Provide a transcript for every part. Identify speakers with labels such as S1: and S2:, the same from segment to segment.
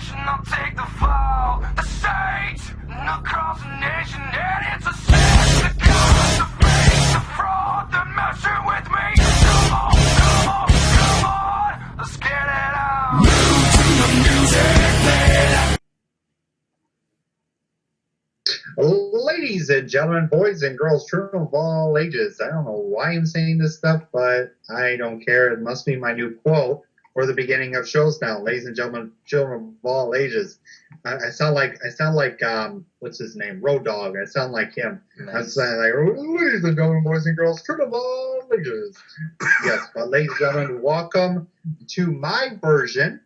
S1: nation, I'll take the fall. The state, across the nation, and it's a sin. The gods, the fake, the fraud, they're messing with me. Come on, come on, come on, let's get it on. Move to the music, man.
S2: Ladies and gentlemen, boys and girls, children of all ages. I don't know why I'm saying this stuff, but I don't care. It must be my new quote for the beginning of shows now. Ladies and gentlemen, children of all ages. I sound like what's his name? Road Dogg. I sound like him. Nice. I sound like, ladies and gentlemen, boys and girls, children of all ages. Yes, but ladies and gentlemen, welcome to my version.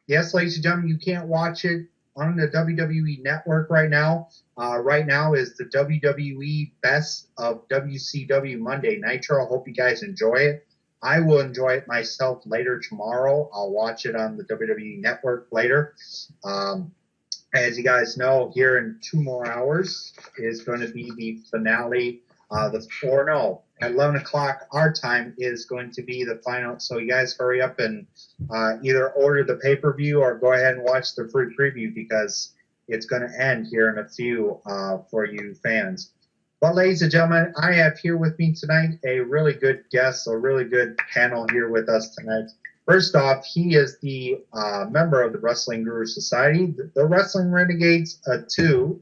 S2: Yes, ladies and gentlemen, you can't watch it on the WWE Network right now. Right now is the WWE Best of WCW Monday Nitro. I hope you guys enjoy it. I will enjoy it myself later tomorrow. I'll watch it on the WWE Network later. As you guys know, here in 2 more hours is going to be the finale. At 11 o'clock our time is going to be the final. So you guys hurry up and either order the pay-per-view or go ahead and watch the free preview because it's going to end here in a few for you fans. Well, ladies and gentlemen, I have here with me tonight a really good guest, a really good panel here with us tonight. First off, he is the member of the Wrestling Guru Society, the Wrestling Renegades 2,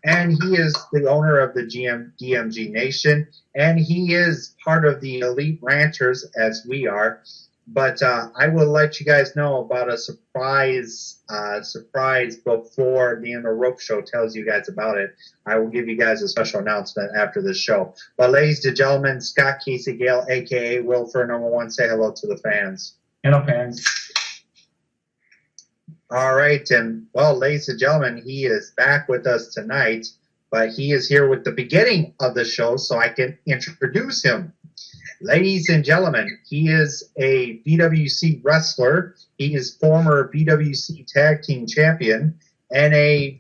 S2: and he is the owner of the DMG Nation, and he is part of the Elite Ranchers as we are. But I will let you guys know about a surprise before the end of Rope Show tells you guys about it. I will give you guys a special announcement after this show. But ladies and gentlemen, Scott Casey Gale, a.k.a. Wilfer #1, say hello to the fans.
S3: Hello, fans.
S2: All right, and well, ladies and gentlemen, he is back with us tonight, but he is here with the beginning of the show so I can introduce him. Ladies and gentlemen, he is a BWC wrestler. He is former BWC Tag Team Champion, and him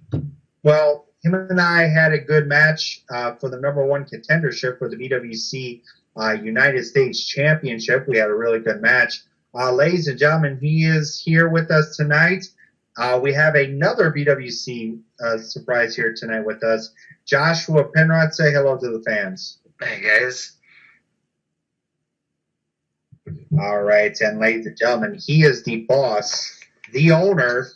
S2: and I had a good match for the #1 contendership for the BWC United States Championship. We had a really good match. Ladies and gentlemen, he is here with us tonight. We have another BWC surprise here tonight with us. Joshua Penrod, say hello to the fans.
S4: Hey, guys.
S2: All right, and ladies and gentlemen, he is the boss, the owner,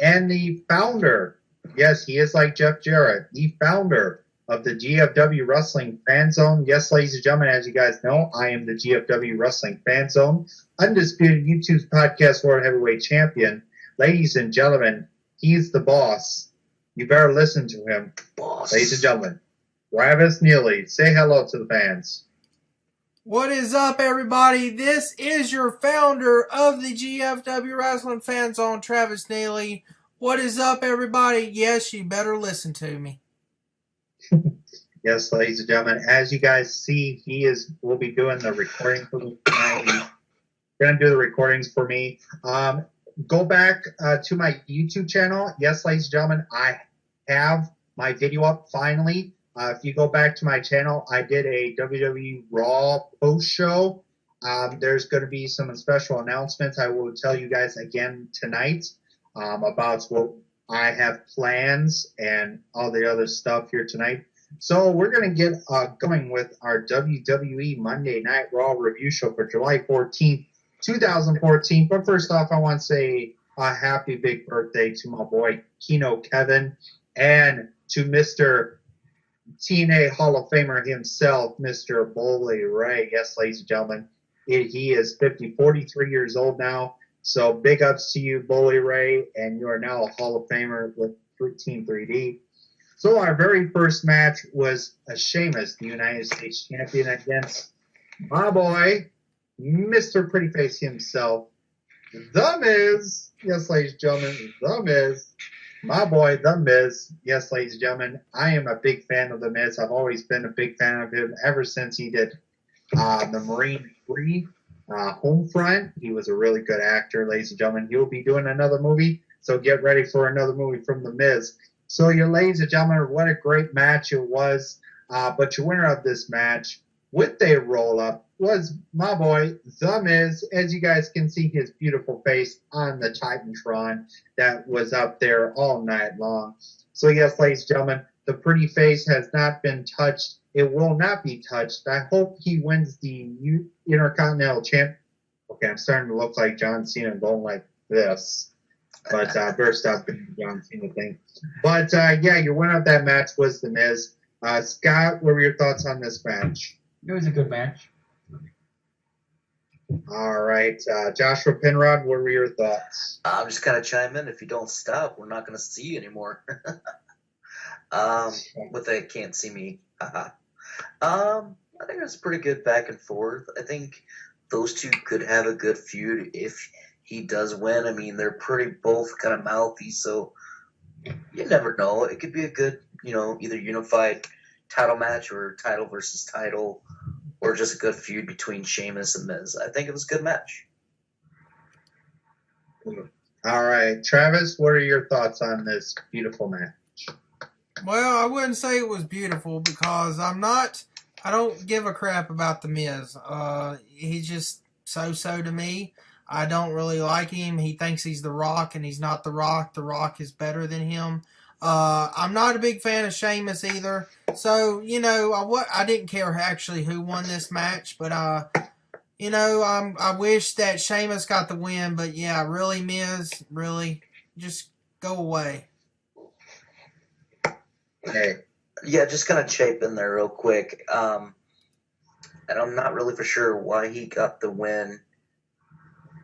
S2: and the founder. Yes, he is like Jeff Jarrett, the founder of the GFW Wrestling Fan Zone. Yes, ladies and gentlemen, as you guys know, I am the GFW Wrestling Fan Zone, undisputed YouTube's podcast world heavyweight champion. Ladies and gentlemen, he's the boss. You better listen to him.
S4: Boss.
S2: Ladies and gentlemen, Travis Neely, say hello to the fans.
S5: What is up, everybody? This is your founder of the GFW Wrestling Fan Zone, Travis Neely. What is up, everybody? Yes, you better listen to me.
S2: Yes, ladies and gentlemen, as you guys see, will be doing the recording for me tonight. He's going to do the recordings for me. Go back to my YouTube channel. Yes, ladies and gentlemen, I have my video up finally. If you go back to my channel, I did a WWE Raw post show. There's going to be some special announcements I will tell you guys again tonight about what I have plans and all the other stuff here tonight. So we're going to get going with our WWE Monday Night Raw review show for July 14th, 2014. But first off, I want to say a happy big birthday to my boy Keno Kevin and to Mr. TNA Hall of Famer himself, Mr. Bully Ray. Yes, ladies and gentlemen, he is 43 years old now. So big ups to you, Bully Ray, and you are now a Hall of Famer with Team 3D. So our very first match was Sheamus, the United States Champion, against my boy, Mr. Prettyface himself, The Miz. Yes, ladies and gentlemen, The Miz. My boy, The Miz. Yes, ladies and gentlemen, I am a big fan of The Miz. I've always been a big fan of him ever since he did the Marine 3 Homefront. He was a really good actor, ladies and gentlemen. He'll be doing another movie, so get ready for another movie from The Miz. So, ladies and gentlemen, what a great match it was. But your winner of this match with a roll up was my boy, The Miz. As you guys can see, his beautiful face on the Titantron that was up there all night long. So, yes, ladies and gentlemen, the pretty face has not been touched. It will not be touched. I hope he wins the Intercontinental Champ. Okay, I'm starting to look like John Cena going like this. But better stop doing the John Cena thing. But, yeah, your winner of that match was The Miz. Scott, what were your thoughts on this match?
S3: It was a good match.
S2: All right. Joshua Penrod, what were your thoughts?
S4: I'm just going to chime in. If you don't stop, we're not going to see you anymore. With the can't see me. I think it was pretty good back and forth. I think those two could have a good feud if he does win. I mean, they're pretty both kind of mouthy, so you never know. It could be a good, either unified title match or title versus title, or just a good feud between Sheamus and Miz. I think it was a good match.
S2: All right. Travis, what are your thoughts on this beautiful match?
S5: Well, I wouldn't say it was beautiful because I don't give a crap about The Miz. He's just so-so to me. I don't really like him. He thinks he's The Rock, and he's not The Rock. The Rock is better than him. I'm not a big fan of Sheamus either. So, I didn't care actually who won this match, but, I wish that Sheamus got the win, but yeah, really, Miz, really, just go away.
S2: Hey.
S4: Yeah, just gonna chip in there real quick. And I'm not really for sure why he got the win.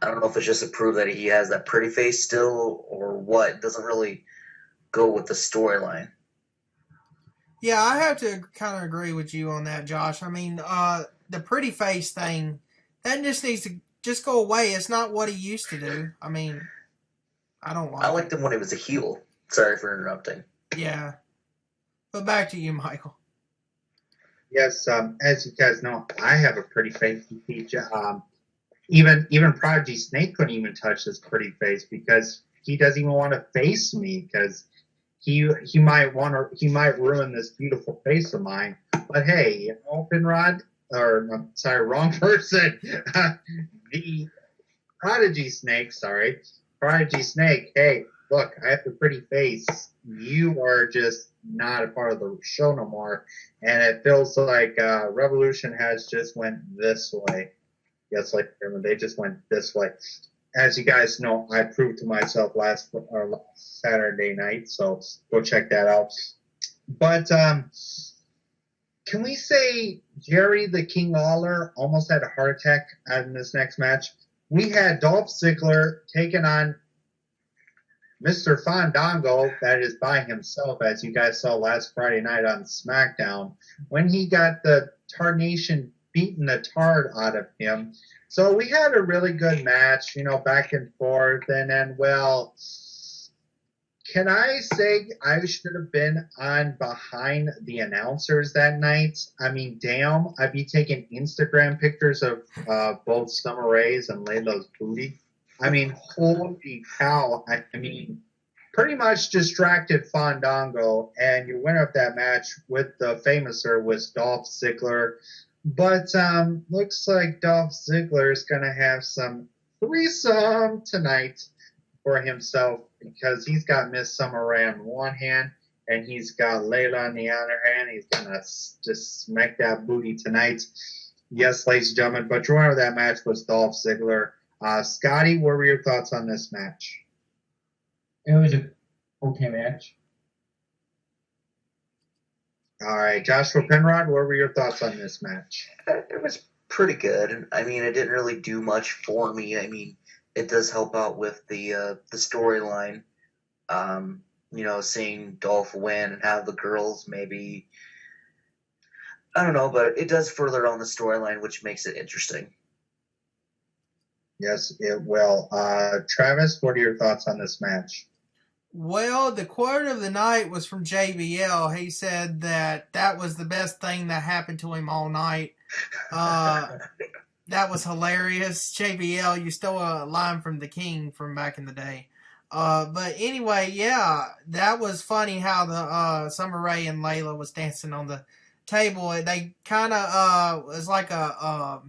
S4: I don't know if it's just to prove that he has that pretty face still or what. It doesn't really go with the storyline.
S5: Yeah, I have to kind of agree with you on that, Josh. I mean, the pretty face thing, that just needs to just go away. It's not what he used to do. I mean, I don't like
S4: I liked him when he was a heel. Sorry for interrupting.
S5: Yeah. But back to you, Michael.
S2: Yes, as you guys know, I have a pretty face. Even Prodigy Snake couldn't even touch this pretty face because he doesn't even want to face me because he might ruin this beautiful face of mine. But hey, Penrod, wrong person. The Prodigy Snake, hey, look, I have a pretty face. You are just not a part of the show no more. And it feels like Revolution has just went this way. Yes, like they just went this way. As you guys know, I proved to myself last Saturday night, so go check that out. But can we say Jerry the King Lawler almost had a heart attack in this next match? We had Dolph Ziggler taking on Mr. Fandango, that is by himself, as you guys saw last Friday night on SmackDown, when he got the Tarnation beating the tard out of him. So we had a really good match, back and forth. And then, well, can I say I should have been on behind the announcers that night? I mean, damn, I'd be taking Instagram pictures of both Summer Rae's and Layla's booty. I mean, holy cow. I mean, pretty much distracted Fandango, and your winner of that match with the famouser was Dolph Ziggler. But looks like Dolph Ziggler is going to have some threesome tonight for himself because he's got Miss Summer Rae on one hand, and he's got Layla on the other hand. He's going to just smack that booty tonight. Yes, ladies and gentlemen, but your winner of that match was Dolph Ziggler. Scotty, what were your thoughts on this match?
S3: It was an okay match.
S2: All right, Joshua Penrod, what were your thoughts on this match?
S4: It was pretty good. I mean, it didn't really do much for me. I mean, it does help out with the storyline. Seeing Dolph win and have the girls maybe, I don't know, but it does further on the storyline, which makes it interesting.
S2: Yes, it will. Travis, what are your thoughts on this match?
S5: Well, the quote of the night was from JBL. He said that was the best thing that happened to him all night. That was hilarious. JBL, you stole a line from the King from back in the day. But anyway, yeah, that was funny how the Summer Rae and Layla was dancing on the table. They kind of was like a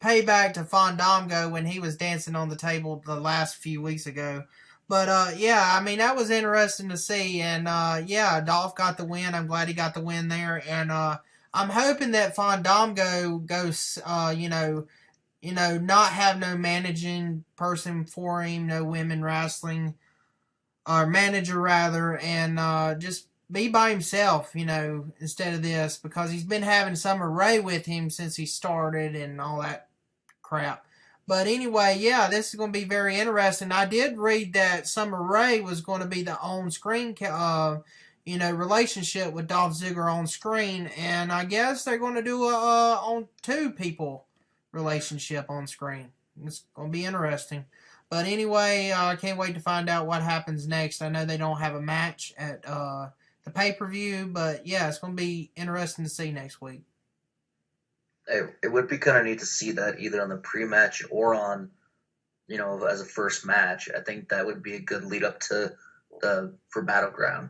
S5: payback to Fandango when he was dancing on the table the last few weeks ago. But yeah, I mean that was interesting to see, and yeah, Dolph got the win. I'm glad he got the win there, and I'm hoping that Fandango goes, not have no managing person for him, no women wrestling or manager rather, and just be by himself, instead of this, because he's been having Summer Rae with him since he started and all that crap. But anyway, yeah, this is going to be very interesting. I did read that Summer Rae was going to be the on-screen, relationship with Dolph Ziggler on screen, and I guess they're going to do a on two people relationship on screen. It's going to be interesting. But anyway, I can't wait to find out what happens next. I know they don't have a match at the pay-per-view, but yeah, it's going to be interesting to see next week.
S4: It would be kind of neat to see that either on the pre-match or on, as a first match. I think that would be a good lead up to for Battleground.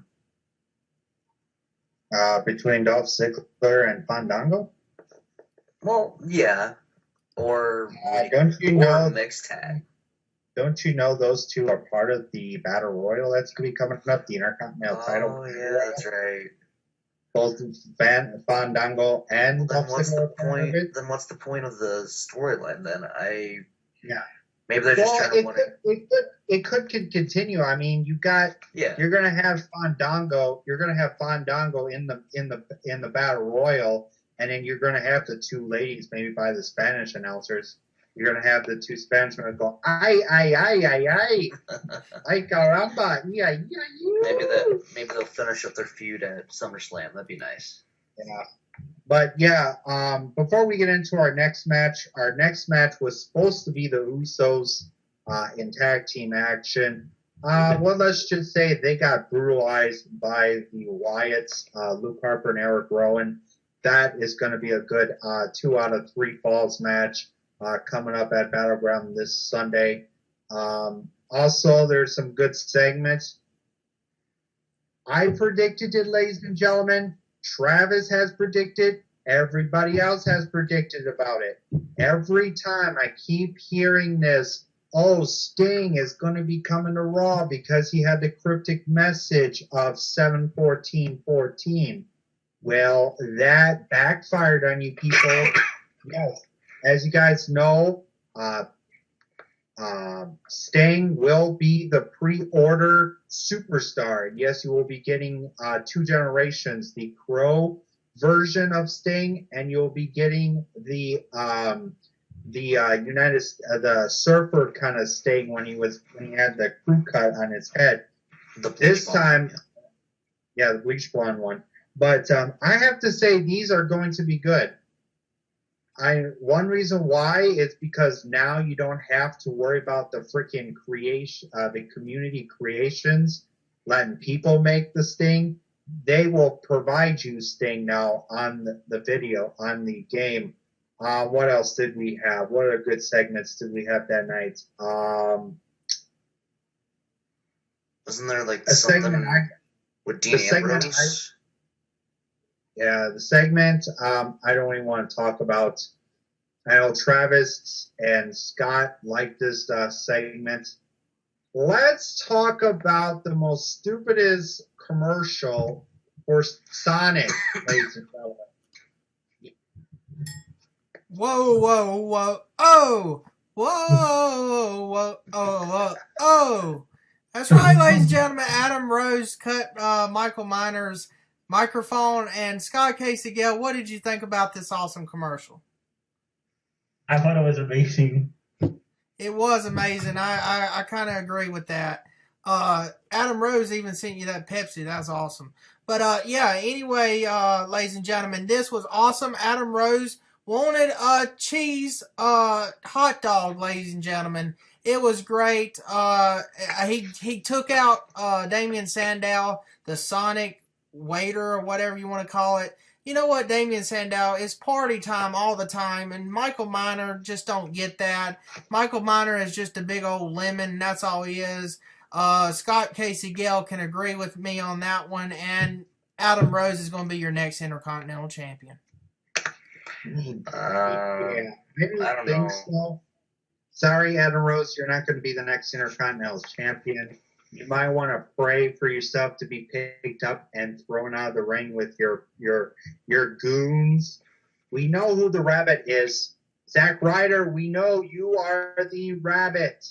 S2: Between Dolph Ziggler and Fandango?
S4: Well, yeah. Or
S2: don't you know
S4: mixed tag.
S2: Don't you know those two are part of the Battle Royal that's going to be coming up, the Intercontinental title?
S4: Oh, yeah, that's right.
S2: Both Fandango and
S4: Then
S2: Dolph
S4: what's
S2: Ziggler.
S4: the point? Then what's the point of the storyline? Then
S2: yeah.
S4: Maybe they're just trying to win
S2: it could continue. I mean, you're going to have Fandango. You're going to have Fandango in the Battle Royal, and then you're going to have the two ladies, maybe by the Spanish announcers. You're going to have the two Spanishmen go, ay, caramba, yeah.
S4: Maybe they'll finish up their feud at SummerSlam. That'd be nice.
S2: Yeah. But yeah, before we get into our next match was supposed to be the Usos in tag team action. Well, let's just say they got brutalized by the Wyatts, Luke Harper and Eric Rowan. That is going to be a good 2 out of 3 falls match coming up at Battleground this Sunday. Also, there's some good segments. I predicted it, ladies and gentlemen. Travis has predicted. Everybody else has predicted about it. Every time I keep hearing this, Sting is going to be coming to Raw because he had the cryptic message of 7/14/14. Well, that backfired on you people. Yes. As you guys know, Sting will be the pre-order superstar. Yes, you will be getting 2 generations, the Crow version of Sting, and you'll be getting the surfer kind of Sting when he had the crew cut on his head. This time, yeah, the bleach blonde one. But I have to say these are going to be good. One reason why is because now you don't have to worry about the freaking creation, the community creations, letting people make the Sting. They will provide you Sting now on the video, on the game. What else did we have? What other good segments did we have that night?
S4: Wasn't there like something with Dean Ambrose?
S2: Yeah, the segment I don't even want to talk about. I know Travis and Scott like this segment. Let's talk about the most stupidest commercial for Sonic, ladies and gentlemen.
S5: Whoa, whoa, whoa, oh! Whoa, whoa, oh! That's right, ladies and gentlemen. Adam Rose cut Michael Miner's microphone. And Scott Casey Gale, what did you think about this awesome commercial?
S3: I thought it was amazing.
S5: It was amazing. I kind of agree with that. Adam Rose even sent you that Pepsi. That's awesome. But yeah, anyway, ladies and gentlemen, this was awesome. Adam Rose wanted a cheese hot dog, ladies and gentlemen. It was great. He took out Damian Sandow, the Sonic waiter or whatever you want to call it. You know what, Damian Sandow, it's party time all the time, and Michael Miner just don't get that. Michael Miner is just a big old lemon, and that's all he is. Scott Casey Gale can agree with me on that one, and Adam Rose is going to be your next Intercontinental Champion.
S2: Yeah,
S4: I
S2: I don't
S4: don't
S2: think
S4: know.
S2: so. Sorry, Adam Rose, you're not going to be the next Intercontinental Champion. You might want to pray for yourself to be picked up and thrown out of the ring with your goons. We know who the rabbit is. Zack Ryder, we know you are the rabbit.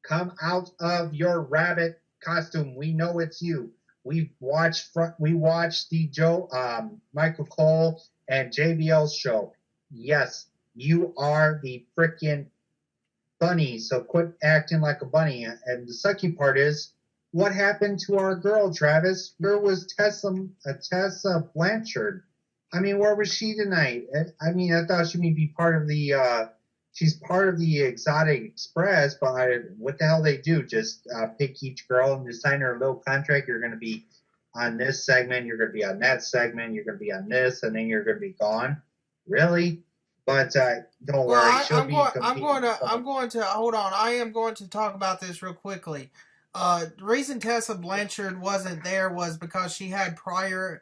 S2: Come out of your rabbit costume. We know it's you. We watched the Michael Cole and JBL's show. Yes, you are the freaking bunny, so quit acting like a bunny. And the sucky part is, what happened to our girl, Travis? Where was Tessa Blanchard? I mean, where was she tonight? I mean, I thought she would be part of the, she's part of the Exotic Express, but what the hell they do? Just pick each girl and just sign her a little contract. You're going to be on this segment, you're going to be on that segment, you're going to be on this, and then you're going to be gone. Really? But don't worry,
S5: I'm going to hold on. I am going to talk about this real quickly. The reason Tessa Blanchard wasn't there was because she had prior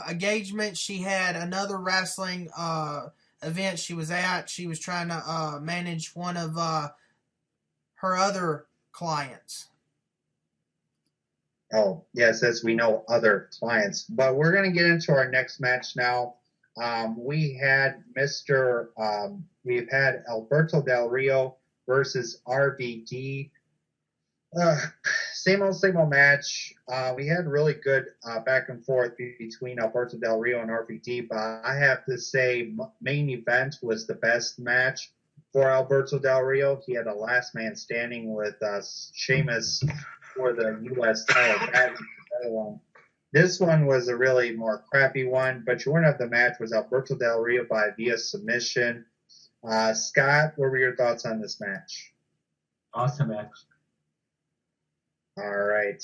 S5: engagement. She had another wrestling event she was at. She was trying to manage one of her other clients.
S2: Oh, yes, as we know, other clients. But we're going to get into our next match now. We've had Alberto Del Rio versus RVD. Same old match. We had really good back and forth between Alberto Del Rio and RVD, but I have to say main event was the best match for Alberto Del Rio. He had a last man standing with Sheamus for the U.S. title. That was the better one. This one was a really more crappy one, but your winner of the match was Alberto Del Rio via submission. Scott, what were your thoughts on this match?
S3: Awesome match.
S2: All right.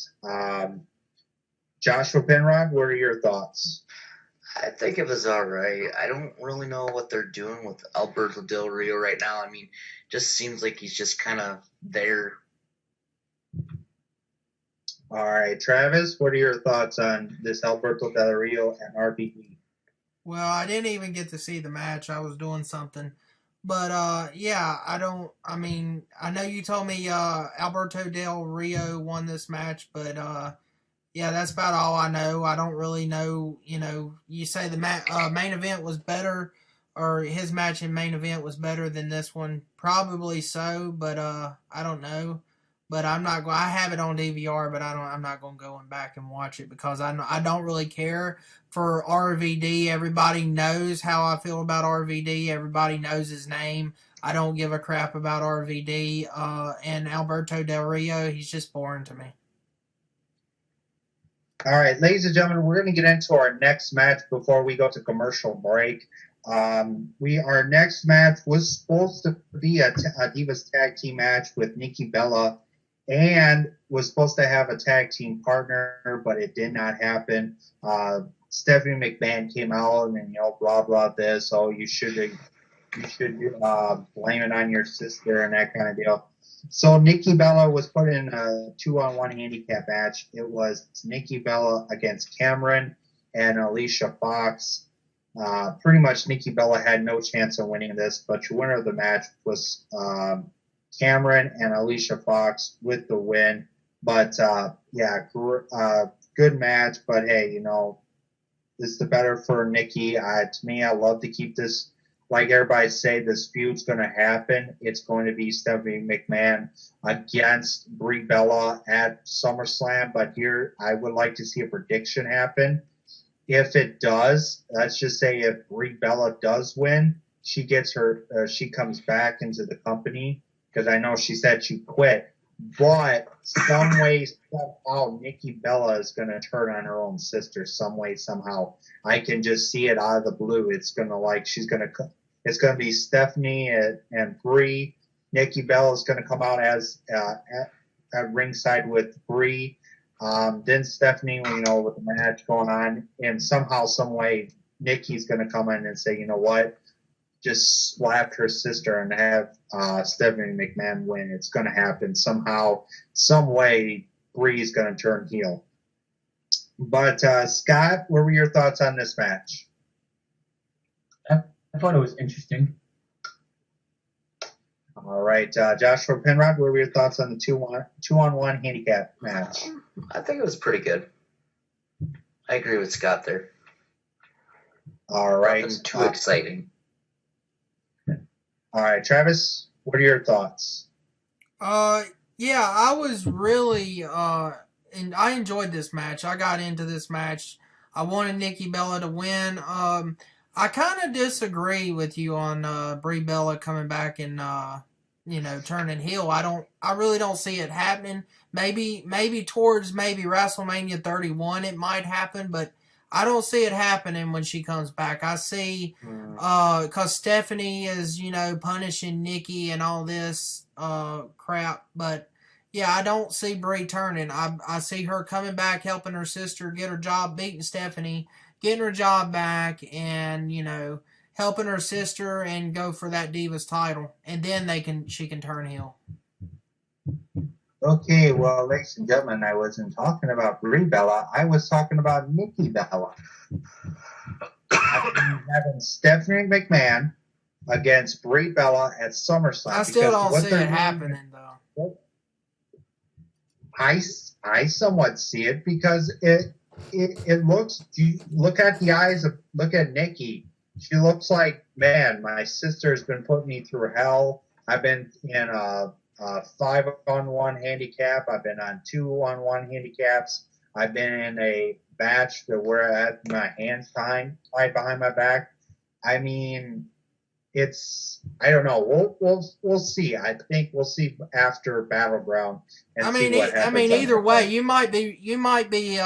S2: Joshua Penrod, what are your thoughts?
S4: I think it was all right. I don't really know what they're doing with Alberto Del Rio right now. I mean, just seems like he's just kind of there.
S2: All right, Travis, what are your thoughts on this Alberto Del Rio and RVD?
S5: Well, I didn't even get to see the match. I was doing something. But yeah, I know you told me Alberto Del Rio won this match, but yeah, that's about all I know. I don't really know, you say the main event was better, or his match in main event was better than this one. Probably so, but I don't know. But I'm not going. I have it on DVR, but I'm not going to go back and watch it because I don't really care for RVD. Everybody knows how I feel about RVD. Everybody knows his name. I don't give a crap about RVD. And Alberto Del Rio, he's just boring to me.
S2: All right, ladies and gentlemen, we're going to get into our next match before we go to commercial break. Our next match was supposed to be a Divas Tag Team match with Nikki Bella, and was supposed to have a tag team partner, but it did not happen. Stephanie McMahon came out and blah blah this. Oh, you should blame it on your sister and that kind of deal. So Nikki Bella was put in a 2-on-1 handicap match. It was Nikki Bella against Cameron and Alicia Fox. Pretty much Nikki Bella had no chance of winning this, but your winner of the match was Cameron and Alicia Fox with the win. But good match. But hey, this is the better for Nikki. To me, I love to keep this. Like everybody say, this feud's going to happen. It's going to be Stephanie McMahon against Brie Bella at SummerSlam. But here, I would like to see a prediction happen. If it does, let's just say if Brie Bella does win, she comes back into the company, because I know she said she quit. But some way, somehow, Nikki Bella is going to turn on her own sister some way, somehow. I can just see it out of the blue. It's going to be Stephanie and Brie. Nikki Bella is going to come out as at ringside with Brie. Then Stephanie, with the match going on, and somehow, some way, Nikki's going to come in and say, you know what? Just slap her sister and have Stephanie McMahon win. It's going to happen somehow, some way. Brie's going to turn heel. But Scott, what were your thoughts on this match?
S3: I thought it was interesting.
S2: All right, Joshua Penrod, what were your thoughts on the two-on-one handicap match?
S4: I think it was pretty good. I agree with Scott there.
S2: All right.
S4: Nothing too exciting.
S2: All right, Travis, what are your thoughts?
S5: Yeah, I was really and I enjoyed this match. I got into this match. I wanted Nikki Bella to win. I kind of disagree with you on Brie Bella coming back and turning heel. I really don't see it happening. Maybe towards WrestleMania 31 it might happen, but I don't see it happening when she comes back. I see because Stephanie is punishing Nikki and all this crap, but yeah, I don't see Brie turning. I see her coming back, helping her sister get her job, beating Stephanie, getting her job back, and helping her sister and go for that Divas title, and then she can turn heel.
S2: Okay, well, ladies and gentlemen, I wasn't talking about Brie Bella. I was talking about Nikki Bella. Having Stephanie McMahon against Brie Bella at SummerSlam.
S5: I still don't see it happening, though.
S2: I somewhat see it because it looks. You look at the eyes of look at Nikki. She looks like, man, my sister's been putting me through hell. I've been in a 5-on-1 handicap. I've been on 2-on-1 handicaps. I've been in a match where I had my hands tied behind my back. I mean, I don't know. We'll see. I think we'll see after Battleground and see what happens.
S5: I mean, either way, you might be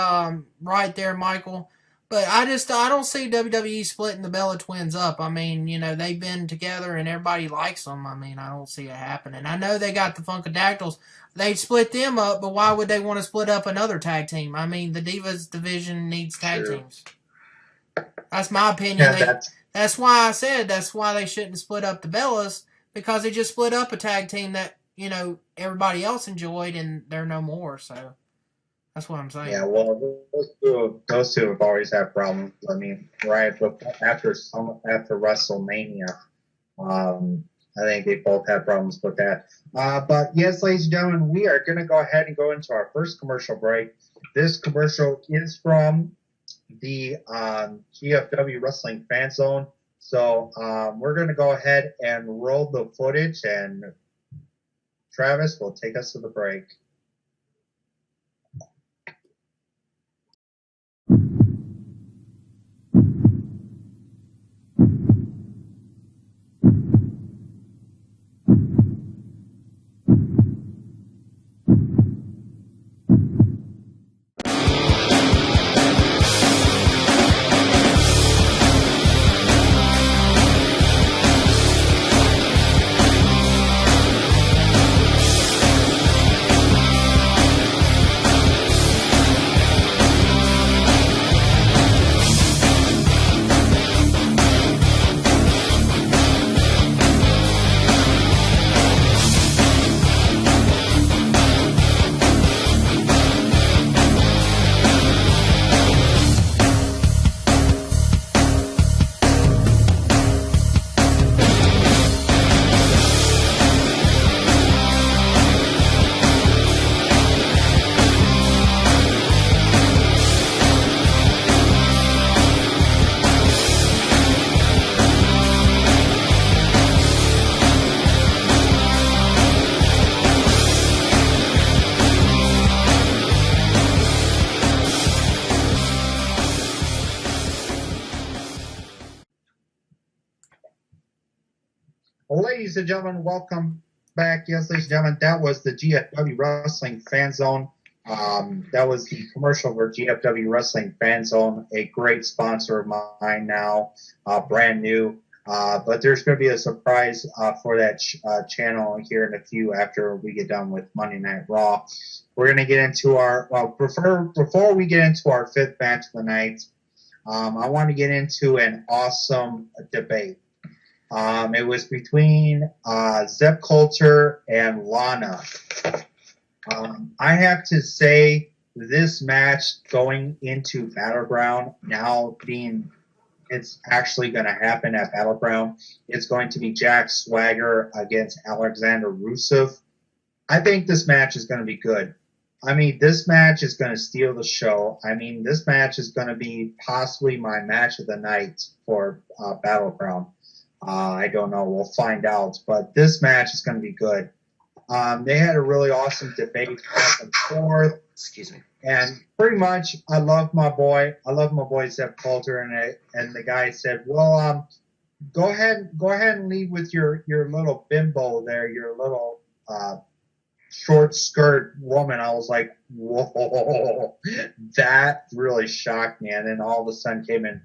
S5: right there, Michael. But I don't see WWE splitting the Bella Twins up. I mean, they've been together and everybody likes them. I mean, I don't see it happening. I know they got the Funkadactyls. They split them up, but why would they want to split up another tag team? I mean, the Divas division needs tag teams. That's my opinion.
S2: Yeah,
S5: that's why I said that's why they shouldn't split up the Bellas, because they just split up a tag team that, everybody else enjoyed and they're no more. So that's what I'm saying.
S2: Yeah, well, those two have always had problems. I mean, right after WrestleMania, I think they both had problems with that. But yes, ladies and gentlemen, we are going to go ahead and go into our first commercial break. This commercial is from the GFW Wrestling Fan Zone. So we're going to go ahead and roll the footage, and Travis will take us to the break. Ladies and gentlemen, welcome back. Yes, ladies and gentlemen, that was the GFW Wrestling Fan Zone. That was the commercial for GFW Wrestling Fan Zone, a great sponsor of mine now, brand new. But there's going to be a surprise for that channel here in a few after we get done with Monday Night Raw. We're going to get into before we get into our fifth match of the night, I want to get into an awesome debate. It was between Zeb Coulter and Lana. I have to say this match going into Battleground now being it's actually going to happen at Battleground. It's going to be Jack Swagger against Alexander Rusev. I think this match is going to be good. I mean, this match is going to steal the show. I mean, this match is going to be possibly my match of the night for Battleground. I don't know. We'll find out. But this match is going to be good. They had a really awesome debate back and forth.
S4: Excuse me.
S2: And pretty much, I love my boy. I love my boy Zeb Coulter, and the guy said, "Well, go ahead and leave with your little bimbo there, your little short skirt woman." I was like, "Whoa!" That really shocked me. And then all of a sudden came in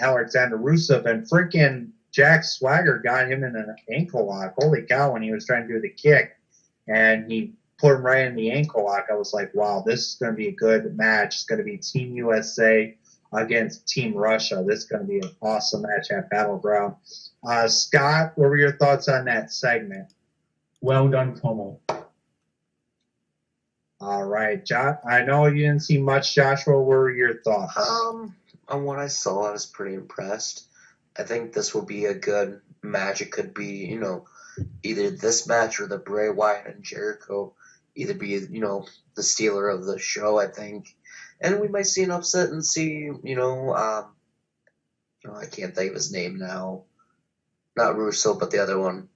S2: Alexander Rusev, and freaking Jack Swagger got him in an ankle lock. Holy cow! When he was trying to do the kick, and he put him right in the ankle lock. I was like, wow, this is going to be a good match. It's going to be Team USA against Team Russia. This is going to be an awesome match at Battleground. Scott, what were your thoughts on that segment?
S3: Well done, promo.
S2: All right, I know you didn't see much, Joshua. What were your thoughts?
S4: On what I saw, I was pretty impressed. I think this will be a good match. It could be, either this match or the Bray Wyatt and Jericho either be, the stealer of the show, I think. And we might see an upset and see, I can't think of his name now. Not Russo, but the other one.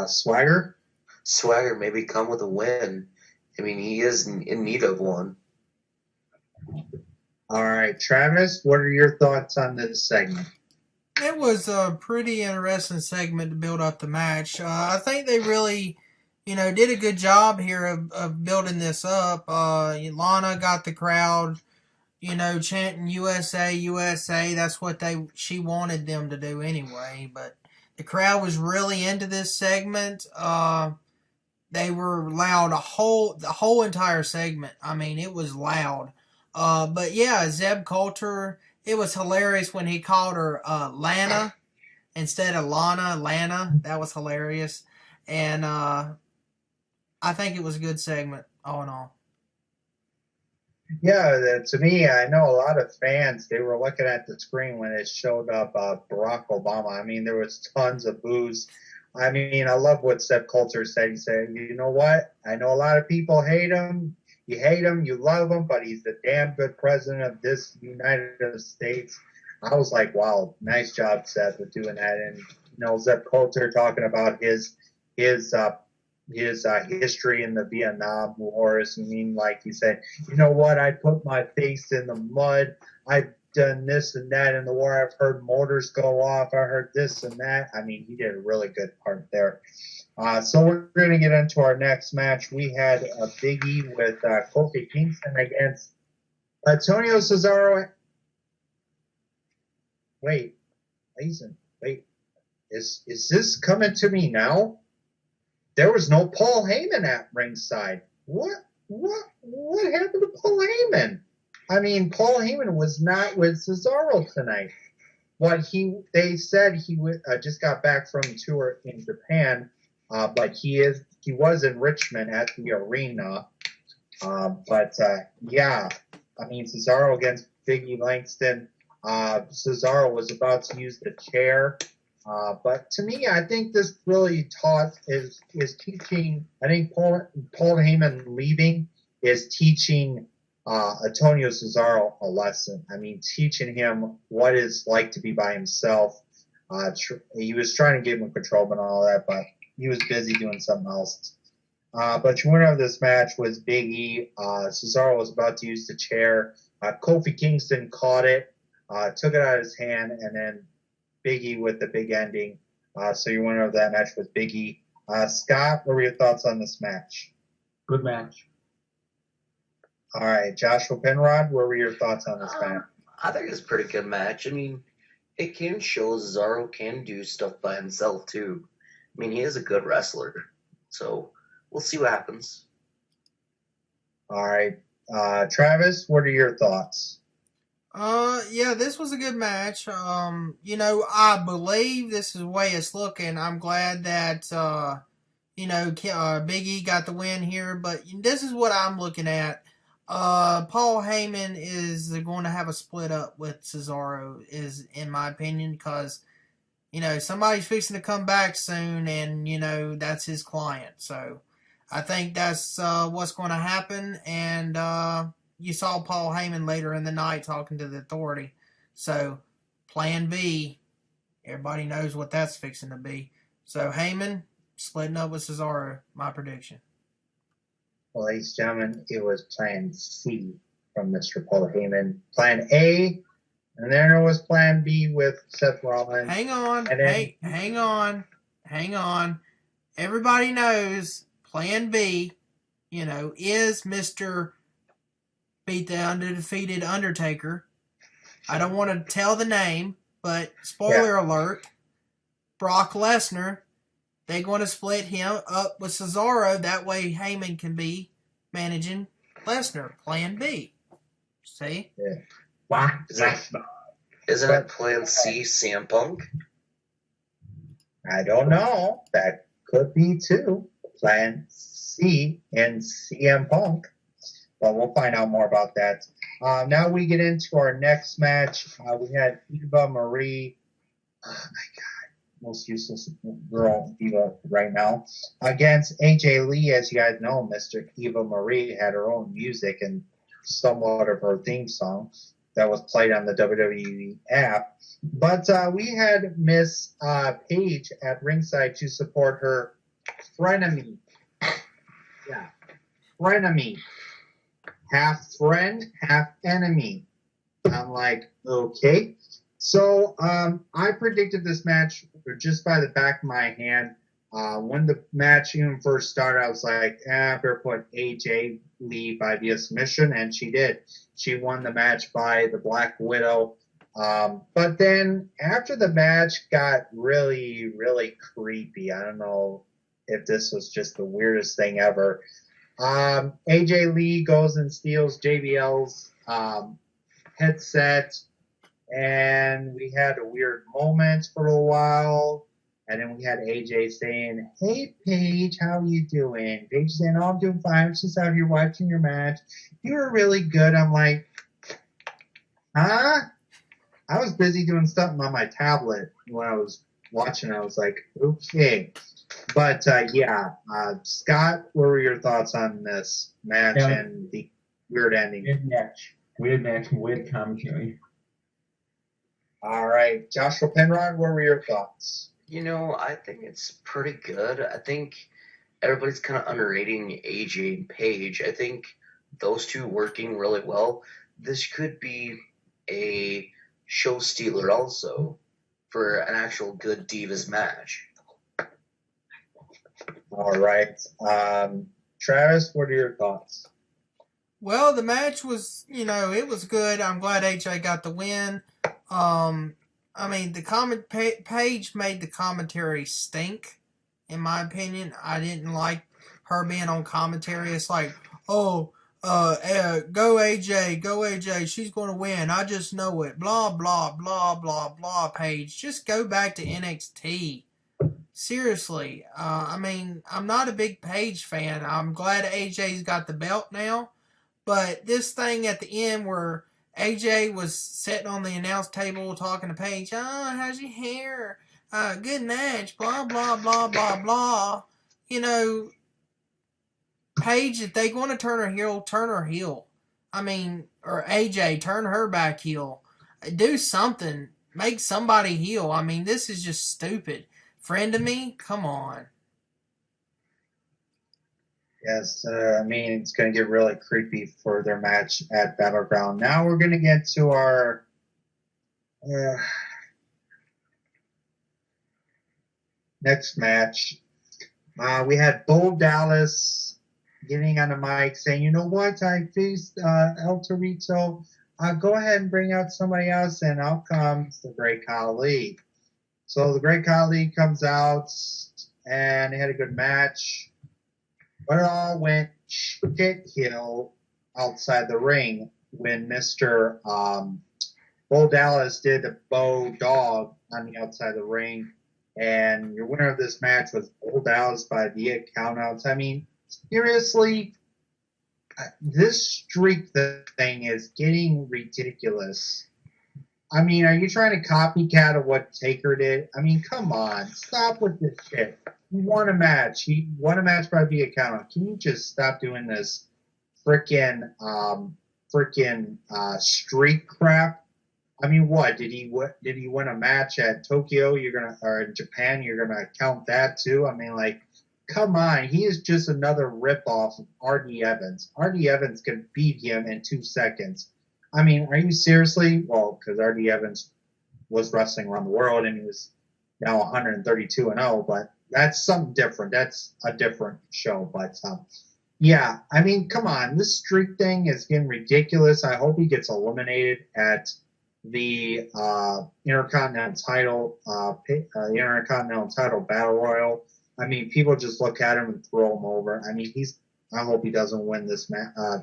S2: Swagger?
S4: Swagger maybe come with a win. I mean, he is in need of one.
S2: All right, Travis, what are your thoughts on this segment?
S5: It was a pretty interesting segment to build up the match. I think they really, did a good job here of building this up. Lana got the crowd, chanting USA, USA. That's what she wanted them to do anyway. But the crowd was really into this segment. They were loud the whole entire segment. I mean, it was loud. But yeah, Zeb Coulter, it was hilarious when he called her Lana instead of Lana. That was hilarious. And I think it was a good segment, all in all.
S2: Yeah, to me, I know a lot of fans, they were looking at the screen when it showed up Barack Obama. I mean, there was tons of boos. I mean, I love what Zeb Coulter said. He said, you know what? I know a lot of people hate him. You hate him, you love him, but he's the damn good president of this United States. I was like, wow, nice job, Seth, with doing that. And, Zeb Coulter talking about his history in the Vietnam Wars. I mean, like he said, you know what? I put my face in the mud. I've done this and that in the war. I've heard mortars go off. I heard this and that. I mean, he did a really good part there. So we're going to get into our next match. We had a Big E with Kofi Kingston against Antonio Cesaro. Wait, is this coming to me now? There was no Paul Heyman at ringside. What happened to Paul Heyman? I mean, Paul Heyman was not with Cesaro tonight. They said he just got back from a tour in Japan. But he was in Richmond at the arena. Yeah, I mean, Cesaro against Big E Langston. Cesaro was about to use the chair. But to me, I think this really is teaching. I think Paul Heyman leaving is teaching Antonio Cesaro a lesson. I mean, teaching him what it's like to be by himself. He was trying to give him control and all that, but he was busy doing something else. But the winner of this match was Big E. Cesaro was about to use the chair. Kofi Kingston caught it, took it out of his hand, and then Big E with the big ending. So your winner of that match was Big E. Scott, what were your thoughts on this match?
S3: Good match.
S2: All right, Joshua Penrod, what were your thoughts on this match?
S4: I think it's a pretty good match. I mean, it can show Cesaro can do stuff by himself, too. I mean, he is a good wrestler, so we'll see what happens.
S2: All right. Travis, what are your thoughts?
S5: Yeah, this was a good match. I believe this is the way it's looking. I'm glad that, Big E got the win here, but this is what I'm looking at. Paul Heyman is going to have a split up with Cesaro, is in my opinion, because somebody's fixing to come back soon, and that's his client. So I think that's what's going to happen. And you saw Paul Heyman later in the night talking to the Authority. So Plan B, everybody knows what that's fixing to be. So Heyman splitting up with Cesaro, my prediction.
S2: Well, ladies and gentlemen, it was Plan C from Mr. Paul Heyman. Plan A, and then there was Plan B with Seth Rollins.
S5: Hang on. Hang on. Everybody knows Plan B, is Mr. Beat the Undefeated Undertaker. I don't want to tell the name, but spoiler alert, Brock Lesnar. They're going to split him up with Cesaro. That way Heyman can be managing Lesnar. Plan B. See?
S2: Yeah.
S3: Wow.
S4: Isn't it Plan C, CM Punk?
S2: I don't know. That could be too. Plan C and CM Punk. But we'll find out more about that. Now we get into our next match. We had Eva Marie. Oh, my God. Most useless girl, Eva, right now, against AJ Lee. As you guys know, Mr. Eva Marie had her own music and somewhat of her theme song that was played on the WWE app. But we had Miss Paige at ringside to support her frenemy. Yeah, frenemy. Half friend, half enemy. I'm like, okay. So I predicted this match just by the back of my hand. When the match even first started, I was like, I better put AJ Lee by via submission, and she did. She won the match by the Black Widow. But then after the match got really, really creepy. I don't know if this was just the weirdest thing ever. AJ Lee goes and steals JBL's headset. And we had a weird moment for a while. And then we had AJ saying, hey, Paige, how you doing? Paige saying, oh, I'm doing fine. I'm just out here watching your match. You were really good. I'm like, huh? I was busy doing something on my tablet when I was watching. I was like, okay. But, Scott, what were your thoughts on this match and the weird ending?
S3: Weird match, weird commentary.
S2: All right. Joshua Penrod, what were your thoughts?
S4: I think it's pretty good. I think everybody's kind of underrating AJ and Paige. I think those two working really well. This could be a show stealer also for an actual good Divas match.
S2: All right. Travis, what are your thoughts?
S5: Well, the match was, it was good. I'm glad AJ got the win. Paige made the commentary stink, in my opinion. I didn't like her being on commentary. It's like, go AJ, she's going to win. I just know it. Blah, blah, blah, blah, blah, Paige. Just go back to NXT. Seriously. I'm not a big Paige fan. I'm glad AJ's got the belt now. But this thing at the end where AJ was sitting on the announce table talking to Paige. Oh, how's your hair? Good match. Blah, blah, blah, blah, blah. Paige, if they want to turn her heel, turn her heel. Or AJ, turn her back heel. Do something. Make somebody heel. This is just stupid. Friend of me? Come on.
S2: Yes, it's going to get really creepy for their match at Battleground. Now we're going to get to our next match. We had Bo Dallas getting on the mic saying, you know what, I faced El Torito. Go ahead and bring out somebody else, and out comes the Great Khali. So the Great Khali comes out, and they had a good match. But it all went shit hill outside the ring when Mr. Bo Dallas did the Bo Dog on the outside of the ring. and your winner of this match was Bo Dallas by via countouts. I mean, seriously, this streak thing is getting ridiculous. I mean, are you trying to copycat of what Taker did? I mean, come on, stop with this shit. He won a match. He won a match by via countout. Can you just stop doing this freaking streak crap? I mean, what did he win a match at Tokyo? Or in Japan? You're gonna count that too? I mean, like, come on. He is just another ripoff of R.D. Evans. R.D. Evans can beat him in 2 seconds. I mean, are you seriously? Well, because R.D. Evans was wrestling around the world and he was now 132-0, but that's something different. That's a different show. But yeah, I mean, come on. This streak thing is getting ridiculous. I hope he gets eliminated at the Intercontinental title Battle Royal. I mean, people just look at him and throw him over. I mean, I hope he doesn't win this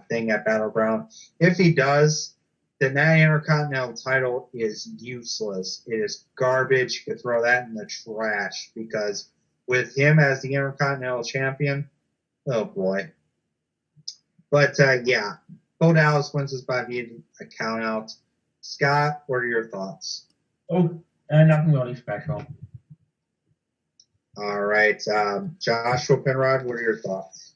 S2: thing at Battleground. If he does, then that Intercontinental title is useless. It is garbage. You could throw that in the trash because with him as the Intercontinental Champion, oh boy. But yeah, Bo Dallas wins this by via count out. Scott, what are your thoughts?
S3: Oh, nothing really special.
S2: All right, Joshua Penrod, what are your thoughts?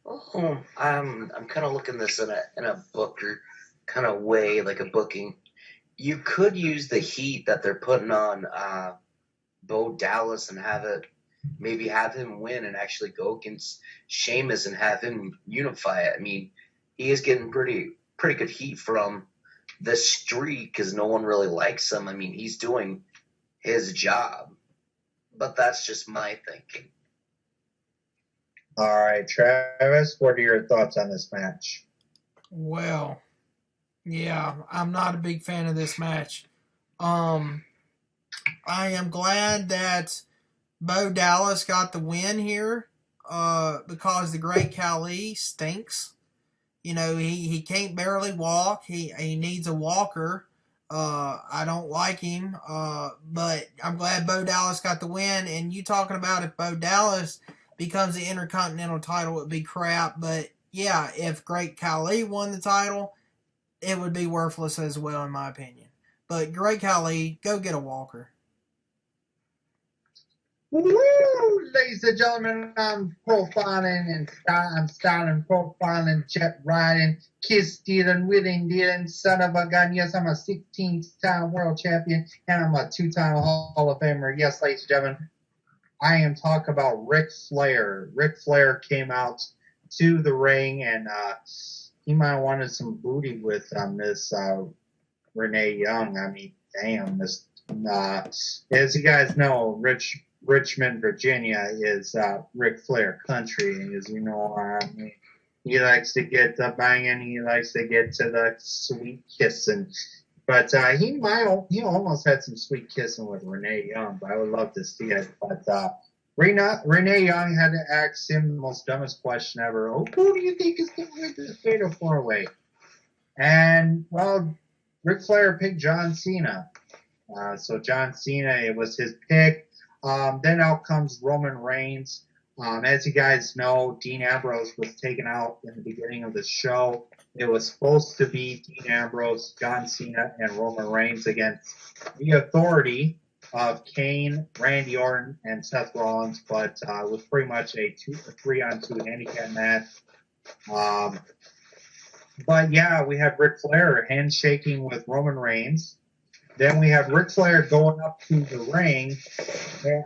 S4: Oh, I'm kind of looking this in a booker kind of way, like a booking. You could use the heat that they're putting on Bo Dallas and have him win and actually go against Sheamus and have him unify it. I mean, he is getting pretty good heat from the streak because no one really likes him. I mean, he's doing his job, but that's just my thinking.
S2: All right, Travis, what are your thoughts on this match?
S5: Well, yeah, I'm not a big fan of this match. I am glad that Bo Dallas got the win here because the Great Khali stinks. You know, he can't barely walk. He needs a walker. I don't like him, but I'm glad Bo Dallas got the win. And you talking about if Bo Dallas becomes the Intercontinental title, it would be crap. But yeah, if Great Khali won the title, it would be worthless as well, in my opinion. But Great Khali, go get a walker.
S2: Woo! Ladies and gentlemen, I'm profiling and I'm styling, profiling, jet riding, kiss stealing, willing dealing, son of a gun. Yes, I'm a 16th-time world champion and I'm a 2-time Hall of Famer. Yes, ladies and gentlemen, I am talking about Ric Flair. Ric Flair came out to the ring and he might have wanted some booty with Miss Renee Young. I mean, damn, this. As you guys know, Richmond, Virginia is Ric Flair country, and as you know, he likes to get the banging, he likes to get to the sweet kissing. But he almost had some sweet kissing with Renee Young, but I would love to see it. But Renee Young had to ask him the most dumbest question ever. Oh, who do you think is going to win this Fatal 4-Way? And, well, Ric Flair picked John Cena. So John Cena, it was his pick. Then out comes Roman Reigns. As you guys know, Dean Ambrose was taken out in the beginning of the show. It was supposed to be Dean Ambrose, John Cena, and Roman Reigns against the Authority of Kane, Randy Orton, and Seth Rollins, but it was pretty much a 3-on-2 handicap match. But yeah, we had Ric Flair handshaking with Roman Reigns. Then we have Ric Flair going up to the ring,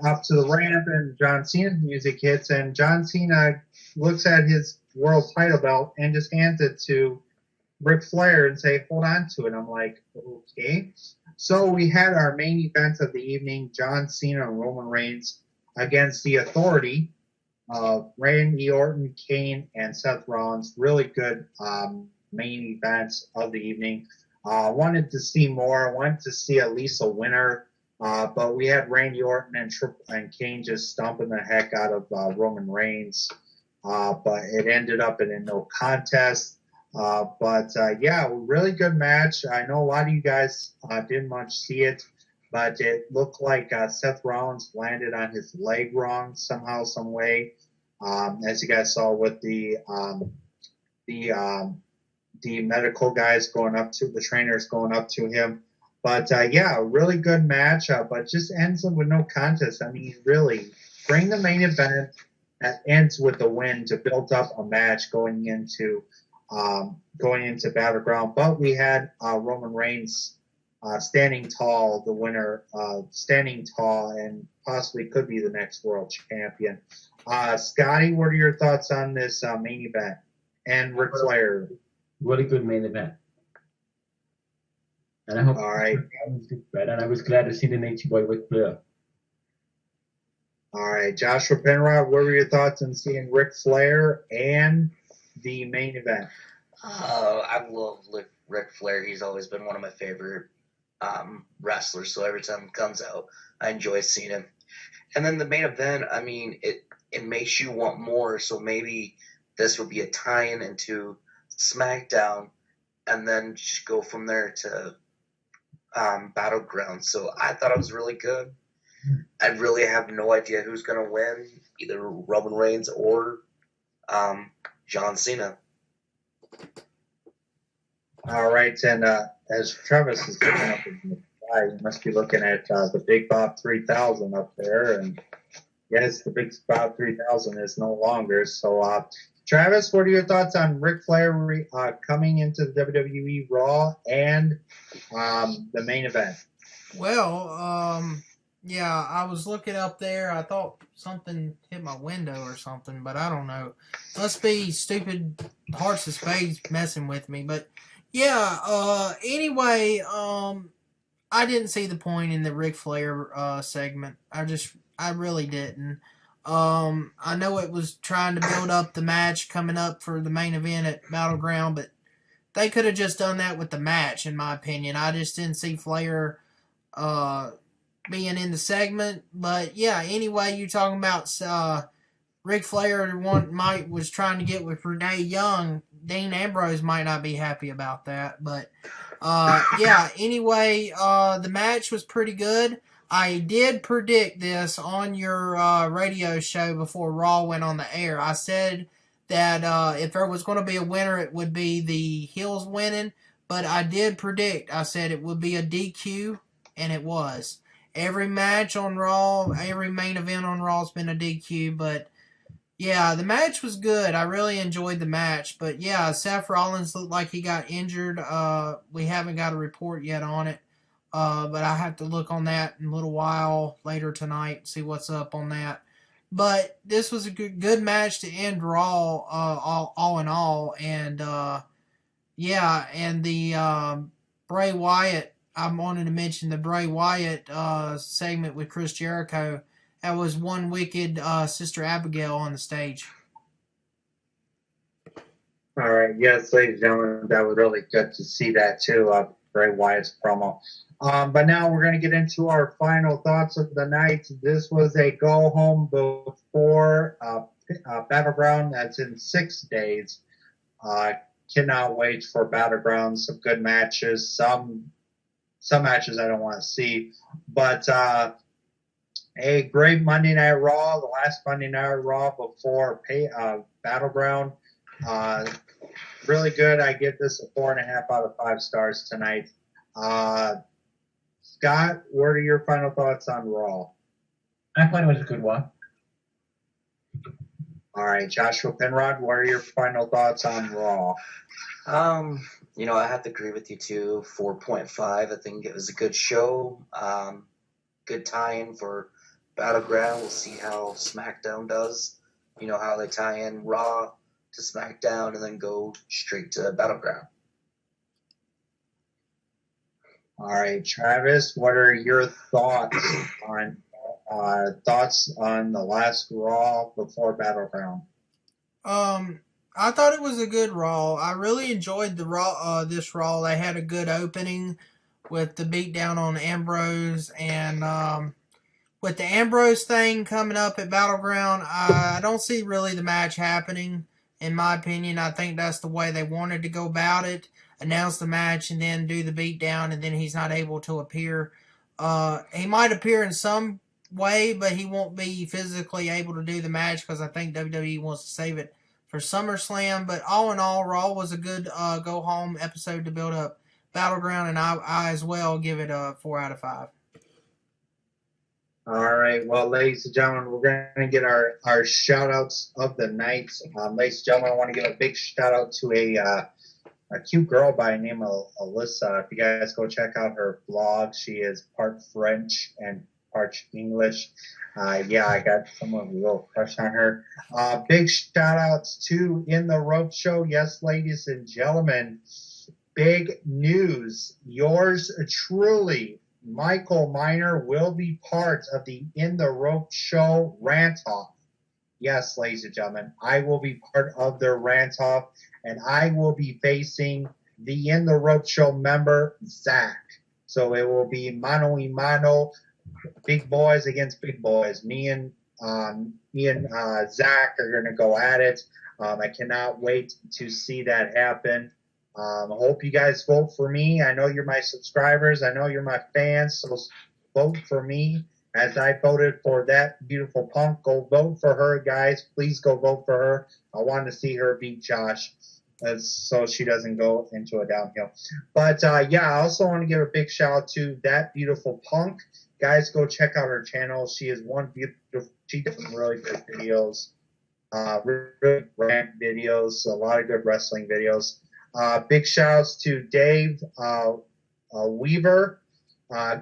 S2: up to the ramp, and John Cena's music hits, and John Cena looks at his world title belt and just hands it to Ric Flair and say, hold on to it. I'm like, okay. So we had our main event of the evening, John Cena and Roman Reigns against the Authority of Randy Orton, Kane, and Seth Rollins. Really good main events of the evening. Wanted to see more. Wanted to see at least a winner. But we had Randy Orton and Kane just stomping the heck out of Roman Reigns. But it ended up in a no contest. Yeah, really good match. I know a lot of you guys didn't much see it. but it looked like Seth Rollins landed on his leg wrong somehow, some way. As you guys saw with the medical guys going up to the trainers going up to him. But yeah, a really good match, but just ends up with no contest. I mean, really, bring the main event that ends with a win to build up a match going into Battleground. But we had Roman Reigns standing tall, the winner, standing tall, and possibly could be the next world champion. Scotty, what are your thoughts on this main event? And Ric Flair.
S3: Really good main event. And I hope
S2: All right.
S3: and I was glad to see the Nature Boy Ric Flair.
S2: All right, Joshua Penrod, what were your thoughts on seeing Ric Flair and the main event?
S4: I love Ric Flair. He's always been one of my favorite wrestlers. So every time he comes out, I enjoy seeing him. And then the main event, I mean, it makes you want more. So maybe this would be a tie-in into SmackDown, and then just go from there to Battleground. So I thought it was really good. I really have no idea who's going to win, either Roman Reigns or John Cena.
S2: All right, and as Travis is looking up in the sky, you must be looking at the Big Bob 3000 up there. And yes, the Big Bob 3000 is no longer. So, Travis, what are your thoughts on Ric Flair coming into the WWE Raw and the main event?
S5: Well, yeah, I was looking up there. I thought something hit my window or something, but I don't know. Must be stupid Hearts of Spades messing with me. But yeah, anyway, I didn't see the point in the Ric Flair segment. I really didn't. I know it was trying to build up the match coming up for the main event at Battleground, but they could have just done that with the match, in my opinion. I just didn't see Flair being in the segment. But yeah, anyway, you talking about Ric Flair was trying to get with Renee Young. Dean Ambrose might not be happy about that, but yeah. Anyway, the match was pretty good. I did predict this on your radio show before Raw went on the air. I said that if there was going to be a winner, it would be the heels winning. But I did predict. I said it would be a DQ, and it was. Every match on Raw, every main event on Raw has been a DQ. But yeah, the match was good. I really enjoyed the match. But yeah, Seth Rollins looked like he got injured. We haven't got a report yet on it. But I have to look on that in a little while later tonight, see what's up on that. But this was a good match to end Raw, all in all. And yeah, and the Bray Wyatt, I wanted to mention the Bray Wyatt segment with Chris Jericho. That was one wicked Sister Abigail on the stage.
S2: All right, yes, ladies and gentlemen, that was really good to see that too, Bray Wyatt's promo. But now we're going to get into our final thoughts of the night. This was a go home before Battleground. That's in 6 days. Cannot wait for Battleground. Some good matches. Some matches I don't want to see. But a great Monday Night Raw. The last Monday Night Raw before Battleground. Really good. I give this a 4.5 out of 5 stars tonight. Scott, what are your final thoughts on Raw?
S3: I thought it was a good one.
S2: All right, Joshua Penrod, what are your final thoughts on Raw?
S4: I have to agree with you too. 4.5. I think it was a good show. Good tie-in for Battleground. We'll see how SmackDown does. You know how they tie in Raw to SmackDown and then go straight to Battleground.
S2: All right, Travis, what are your thoughts on the last Raw before Battleground?
S5: I thought it was a good Raw. I really enjoyed the Raw. This Raw, they had a good opening with the beatdown on Ambrose, and with the Ambrose thing coming up at Battleground, I don't see really the match happening. In my opinion, I think that's the way they wanted to go about it. Announce the match and then do the beatdown, and then he's not able to appear. He might appear in some way, but he won't be physically able to do the match because I think WWE wants to save it for SummerSlam. But all in all, Raw was a good go home episode to build up Battleground, and I as well give it a 4 out of 5.
S2: All right. Well, ladies and gentlemen, we're going to get our shout outs of the night. Ladies and gentlemen, I want to give a big shout out to a cute girl by the name of Alyssa. If you guys go check out her blog, she is part French and part English. Yeah, I got someone with a little crush on her. Big shout outs to In the Rope Show. Yes, ladies and gentlemen, big news. Yours truly, Michael Miner, will be part of the In the Rope Show rant-off. Yes, ladies and gentlemen, I will be part of their rant-off, and I will be facing the In the Rope Show member, Zach. So it will be mano y mano, big boys against big boys. Me and Zach are going to go at it. I cannot wait to see that happen. I hope you guys vote for me. I know you're my subscribers. I know you're my fans. So vote for me as I voted for that beautiful punk. Go vote for her, guys. Please go vote for her. I want to see her beat Josh so she doesn't go into a downhill. But, yeah, I also want to give a big shout out to that beautiful punk. Guys, go check out her channel. She is one beautiful. She does some really good videos, really rant videos, a lot of good wrestling videos. Big shouts to Dave Weaver.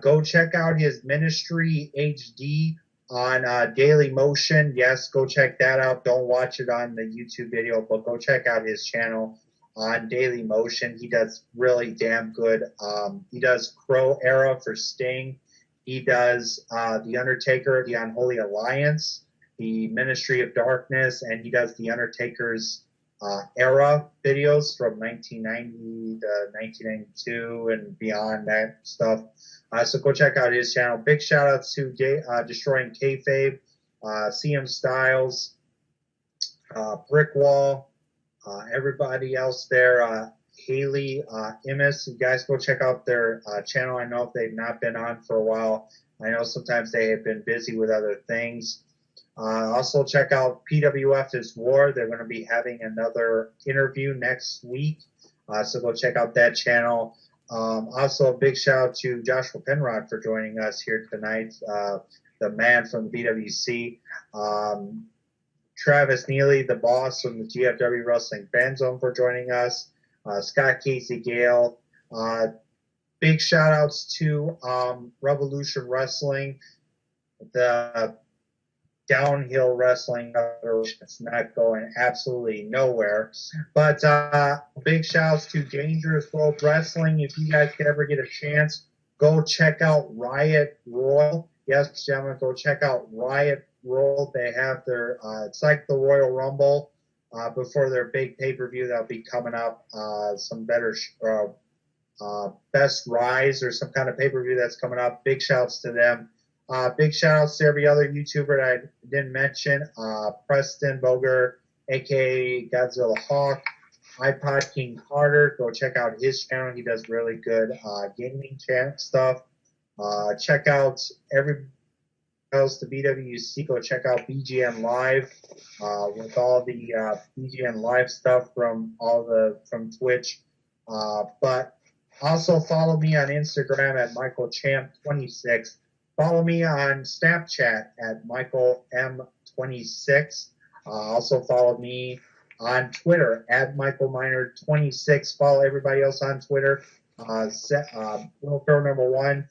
S2: Go check out his Ministry HD on Daily Motion. Yes, go check that out. Don't watch it on the YouTube video, but go check out his channel on Daily Motion. He does really damn good. He does Crow Era for Sting. He does The Undertaker, The Unholy Alliance, the Ministry of Darkness, and he does The Undertaker's era videos from 1990 to 1992 and beyond that stuff. So go check out his channel. Big shout outs to Destroying Kayfabe, CM Styles, Brick Wall, everybody else there. Haley Immis. You guys go check out their channel. I know if they've not been on for a while. I know sometimes they have been busy with other things. Also check out PWF is War. They're going to be having another interview next week. So go check out that channel. Also a big shout out to Joshua Penrod for joining us here tonight. The man from the BWC. Travis Neely, the boss from the GFW Wrestling Fan Zone, for joining us. Scott Casey Gale. Big shout outs to Revolution Wrestling, the downhill wrestling operation. It's not going absolutely nowhere. But big shouts to Dangerous World Wrestling. If you guys could ever get a chance, go check out Riot Royal. Yes, gentlemen, go check out Riot Royal. They have their, it's like the Royal Rumble before their big pay-per-view that'll be coming up. Some better, Best Rise or some kind of pay-per-view that's coming up. Big shouts to them. Big shout outs to every other YouTuber that I didn't mention. Preston Boger, aka Godzilla Hawk, iPod King Carter. Go check out his channel. He does really good gaming stuff. Check out every else to BWC. Go check out BGN Live with all the BGN Live stuff from Twitch. But also follow me on Instagram at MichaelChamp26. Follow me on Snapchat at MichaelM26. Also follow me on Twitter at MichaelMiner26. Follow everybody else on Twitter. Wilco number 1,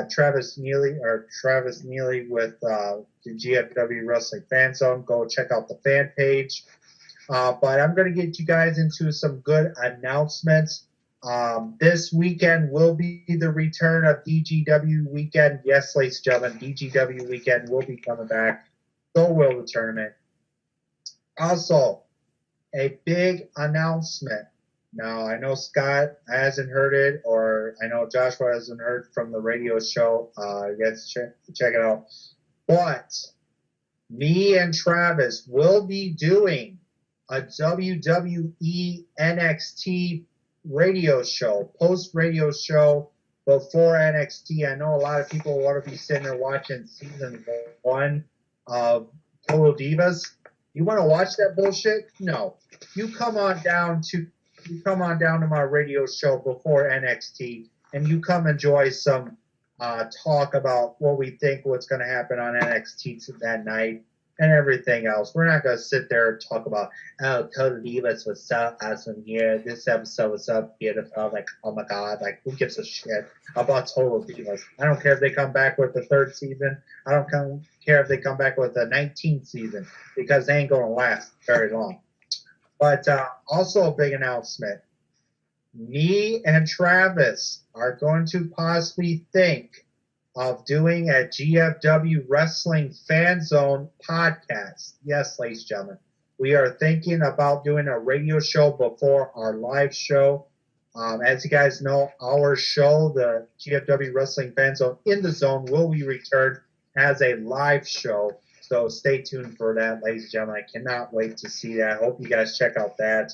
S2: Travis Neely with the GFW Wrestling Fan Zone. Go check out the fan page. But I'm going to get you guys into some good announcements. This weekend will be the return of DGW Weekend. Yes, ladies and gentlemen, DGW Weekend will be coming back. So will the tournament. Also, a big announcement. Now, I know Scott hasn't heard it, or I know Joshua hasn't heard from the radio show. You guys check it out. But me and Travis will be doing a WWE NXT radio show, post-radio show before NXT. I know a lot of people want to be sitting there watching season 1 of Total Divas. You want to watch that bullshit? No. You come on down to my radio show before NXT, and you come enjoy some talk about what we think what's going to happen on NXT that night and everything else. We're not going to sit there and talk about, oh, Total Divas was so awesome here. This episode was so beautiful. Like, oh my God, like, who gives a shit about Total Divas? I don't care if they come back with the 3rd season. I don't care if they come back with the 19th season, because they ain't going to last very long. But also a big announcement. Me and Travis are going to possibly think of doing a GFW Wrestling Fan Zone podcast. Yes, ladies and gentlemen. We are thinking about doing a radio show before our live show. As you guys know, our show, the GFW Wrestling Fan Zone in the Zone, will be returned as a live show. So stay tuned for that, ladies and gentlemen. I cannot wait to see that. I hope you guys check out that.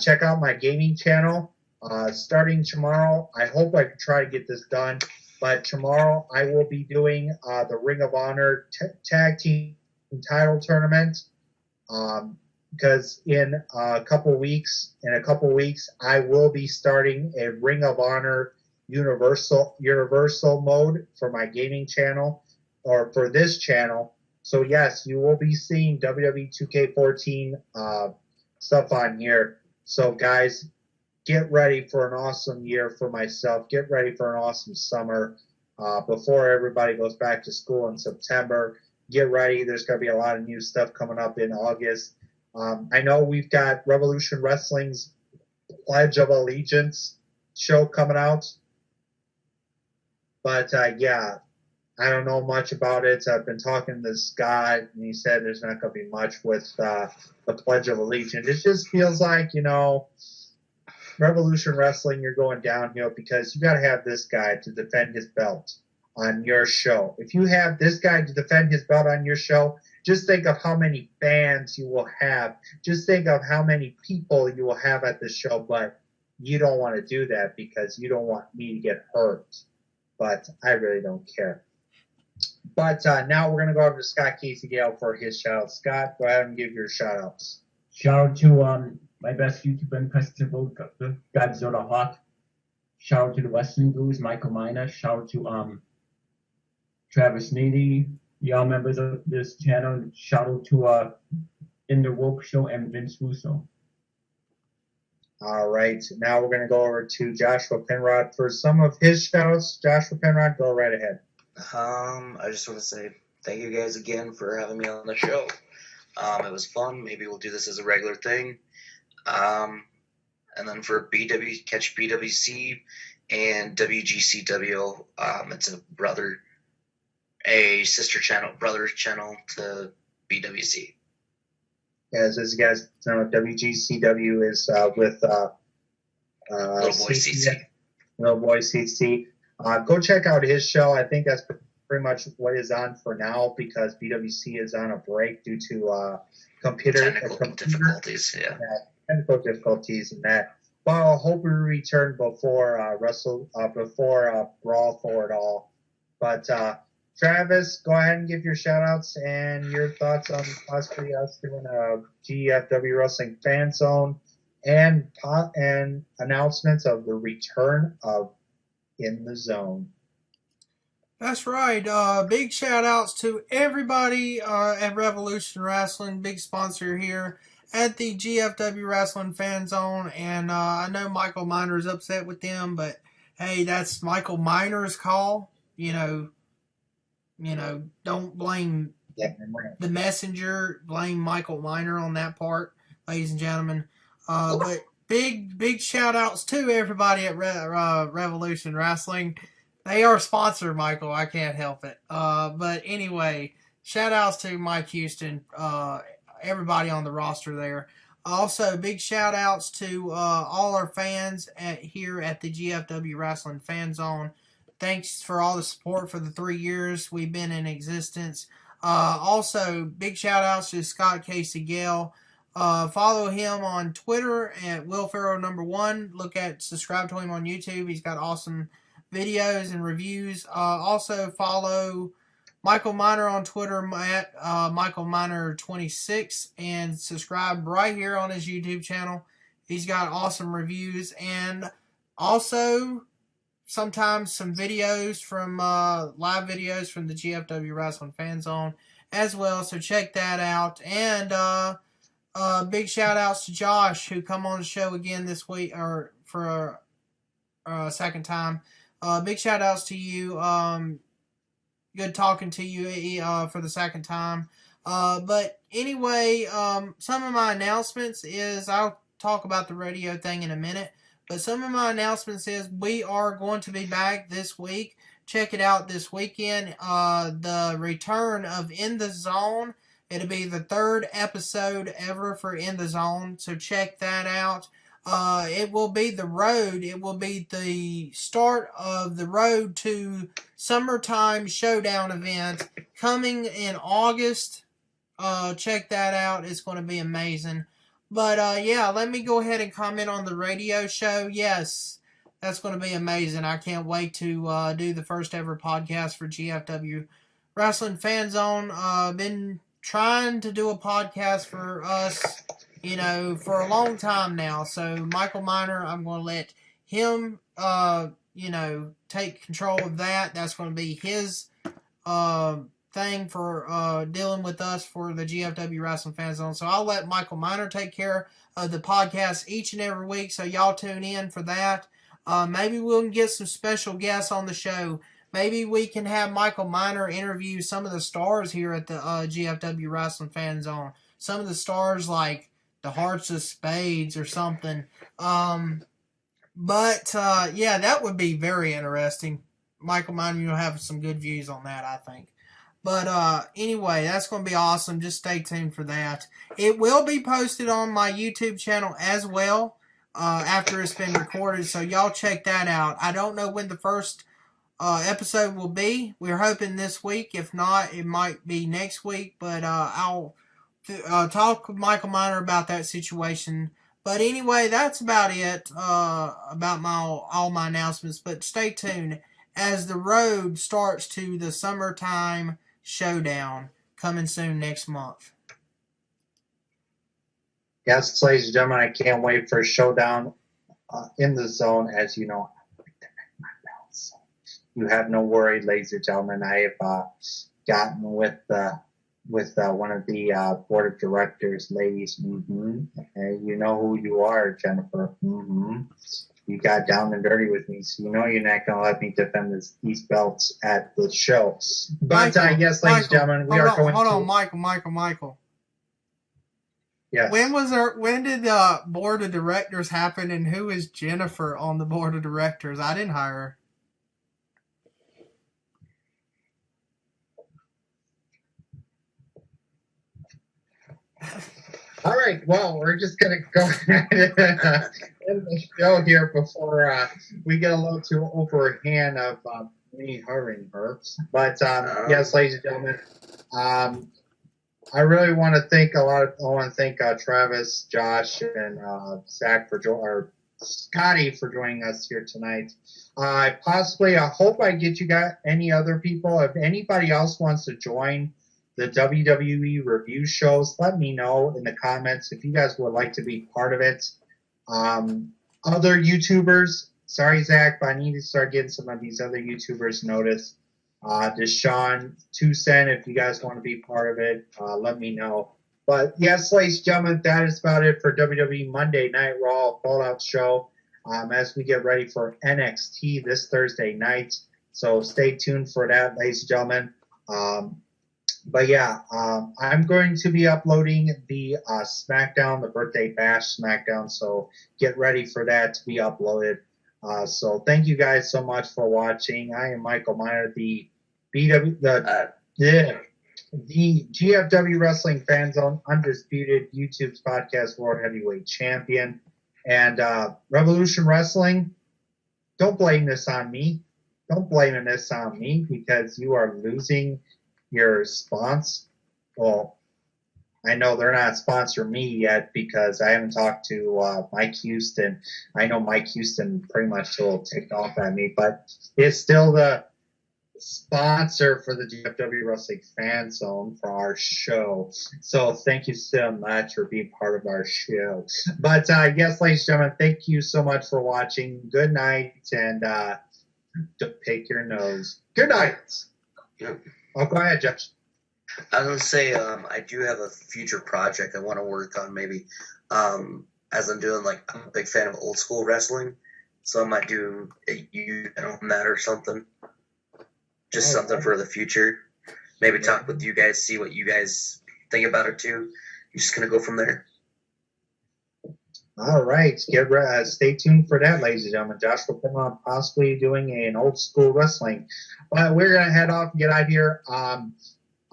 S2: Check out my gaming channel. Starting tomorrow, I hope I can try to get this done. But tomorrow I will be doing the Ring of Honor Tag Team Title Tournament. Because in a couple weeks, I will be starting a Ring of Honor Universal mode for my gaming channel, or for this channel. So yes, you will be seeing WWE 2K14 stuff on here. So guys, get ready for an awesome year for myself. Get ready for an awesome summer before everybody goes back to school in September. Get ready. There's going to be a lot of new stuff coming up in August. I know we've got Revolution Wrestling's Pledge of Allegiance show coming out. But yeah, I don't know much about it. I've been talking to this guy, and he said there's not going to be much with the Pledge of Allegiance. It just feels like, Revolution Wrestling, you're going downhill because you got to have this guy to defend his belt on your show. If you have this guy to defend his belt on your show, just think of how many fans you will have. Just think of how many people you will have at the show. But you don't want to do that because you don't want me to get hurt. But I really don't care. But now we're going to go over to Scott Casey Gale for his shout-out. Scott, go ahead and give your shout-outs.
S3: Shout out to my best YouTuber impression, Godzilla Hawk. Shout out to the Wrestling Gurus, Michael Miner. Shout out to Travis Neely, y'all members of this channel. Shout out to In the Rope Show and Vince Russo.
S2: All right, now we're going to go over to Joshua Penrod for some of his shout-outs. Joshua Penrod, go right ahead.
S4: I just want to say thank you guys again for having me on the show. It was fun. Maybe we'll do this as a regular thing. And then for catch BWC and WGCW, it's a sister channel, brother channel to BWC.
S2: As you guys know, WGCW is with
S4: Little Boy CC.
S2: Little Boy CC. Go check out his show. I think that's pretty much what is on for now because BWC is on a break due to
S4: technical difficulties. Yeah,
S2: technical difficulties and that. Well, I hope we return before Brawl for It All. But Travis, go ahead and give your shout-outs and your thoughts on possibly us doing a GFW Wrestling Fan Zone and announcements of the return of In the Zone.
S5: That's right. Big shout-outs to everybody at Revolution Wrestling, big sponsor here at the GFW Wrestling Fan Zone. And I know Michael Miner's upset with them, but hey, that's Michael Miner's call. Don't blame the messenger. Blame Michael Miner on that part, ladies and gentlemen. But big shout outs to everybody at Revolution Wrestling. They are sponsored, Michael. I can't help it. But anyway, shout outs to Mike Houston, everybody on the roster there. Also, big shout outs to all our fans here at the GFW Wrestling Fan Zone. Thanks for all the support for the 3 years we've been in existence. Also, big shout outs to Scott Casey Gale. Follow him on Twitter at WillFarrow1. Subscribe to him on YouTube. He's got awesome videos and reviews. Also follow Michael Miner on Twitter at Michael Miner 26 and subscribe right here on his YouTube channel. He's got awesome reviews and also sometimes some videos from live videos from the GFW Wrestling Fan Zone as well. So check that out. And big shout outs to Josh who come on the show again this week or for a second time. Big shout outs to you. Good talking to you for the second time. But anyway, some of my announcements is I'll talk about the radio thing in a minute. But some of my announcements is we are going to be back this week. Check it out this weekend. The return of In the Zone. It'll be the 3rd episode ever for In the Zone. So check that out. It will be the road. It will be the start of the road to Summertime Showdown event coming in August. Check that out. It's going to be amazing. But yeah, let me go ahead and comment on the radio show. Yes, that's going to be amazing. I can't wait to do the first ever podcast for GFW Wrestling Fan Zone. Been trying to do a podcast for us, for a long time now. So Michael Miner, I'm going to let him, take control of that. That's going to be his thing for dealing with us for the GFW Wrestling Fan Zone. So I'll let Michael Miner take care of the podcast each and every week. So y'all tune in for that. Maybe we'll get some special guests on the show. Maybe we can have Michael Miner interview some of the stars here at the GFW Wrestling Fan Zone. Some of the stars like the Hearts of Spades or something. Yeah, that would be very interesting. Michael Miner, you'll have some good views on that, I think. But anyway, that's going to be awesome. Just stay tuned for that. It will be posted on my YouTube channel as well after it's been recorded. So y'all check that out. I don't know when the first episode will be. We're hoping this week. If not, it might be next week. But I'll talk with Michael Miner about that situation. But anyway, that's about it about all my announcements. But stay tuned as the road starts to the Summertime Showdown coming soon next month.
S2: Yes, ladies and gentlemen, I can't wait for Showdown in the Zone. As you know, you have no worry, ladies and gentlemen. I have gotten with one of the board of directors, ladies. And you know who you are, Jennifer. You got down and dirty with me, so you know you're not going to let me defend these belts at the show. But yes, ladies and gentlemen, we are going to... Hold
S5: on, Michael.
S2: Yes.
S5: When did the board of directors happen, and who is Jennifer on the board of directors? I didn't hire
S2: her. All right, well, we're just going to go ahead and end the show here before we get a little too overhand of me hiring her. But yes, ladies and gentlemen, I really want to thank Travis, Josh, and Zach or Scotty for joining us here tonight. I hope I get you guys any other people. If anybody else wants to join the WWE review shows, let me know in the comments if you guys would like to be part of it. Other YouTubers, sorry Zach, but I need to start getting some of these other YouTubers noticed. Deshaun, Tucson, if you guys want to be part of it, let me know. But yes, ladies and gentlemen, that is about it for WWE Monday Night Raw Fallout show as we get ready for NXT this Thursday night. So stay tuned for that, ladies and gentlemen. But yeah, I'm going to be uploading the SmackDown, the Birthday Bash SmackDown, so get ready for that to be uploaded. So thank you guys so much for watching. I am Michael Miner, the GFW Wrestling Fan Zone Undisputed YouTube's podcast World Heavyweight Champion. And Revolution Wrestling, don't blame this on me. Don't blame this on me because you are losing your sponsor. Well, I know they're not sponsoring me yet because I haven't talked to Mike Houston. I know Mike Houston pretty much will take off at me, but it's still the sponsor for the GFW Wrestling Fan Zone for our show. So thank you so much for being part of our show. But yes, ladies and gentlemen, thank you so much for watching. Good night, and don't pick your nose. Good night.
S4: Yep.
S2: Oh, go ahead, Judge.
S4: I was going to say, I do have a future project I want to work on maybe. As I'm doing, like, I'm a big fan of old school wrestling, so I might do a YouTube on that or something. Just something for the future. Maybe talk with you guys, see what you guys think about it too. You're just going to go from there.
S2: All right. Stay tuned for that, ladies and gentlemen. Josh will come on possibly doing an old school wrestling. But we're going to head off and get out of here.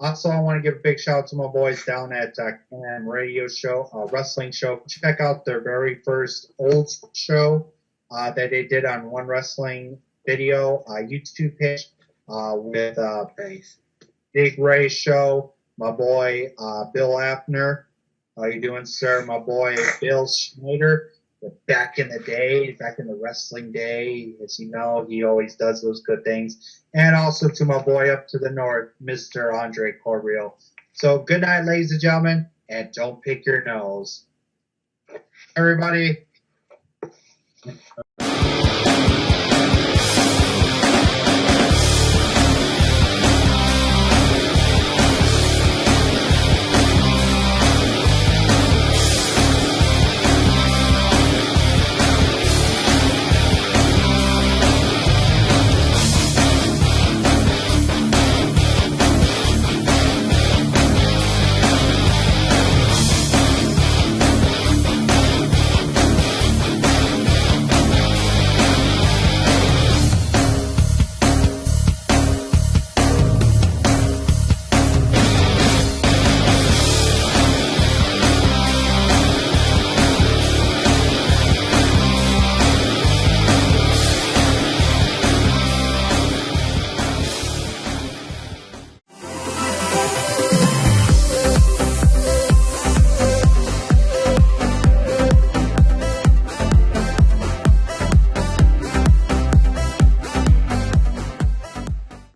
S2: Also, I want to give a big shout out to my boys down at Can Radio Show, Wrestling Show. Check out their very first old school show that they did on One Wrestling Video YouTube page with Big Ray Show, my boy Bill Apner. How you doing, sir? My boy Bill Schneider. Back in the day, back in the wrestling day, as you know, he always does those good things. And also to my boy up to the north, Mr. Andre Correal. So good night, ladies and gentlemen, and don't pick your nose. Everybody.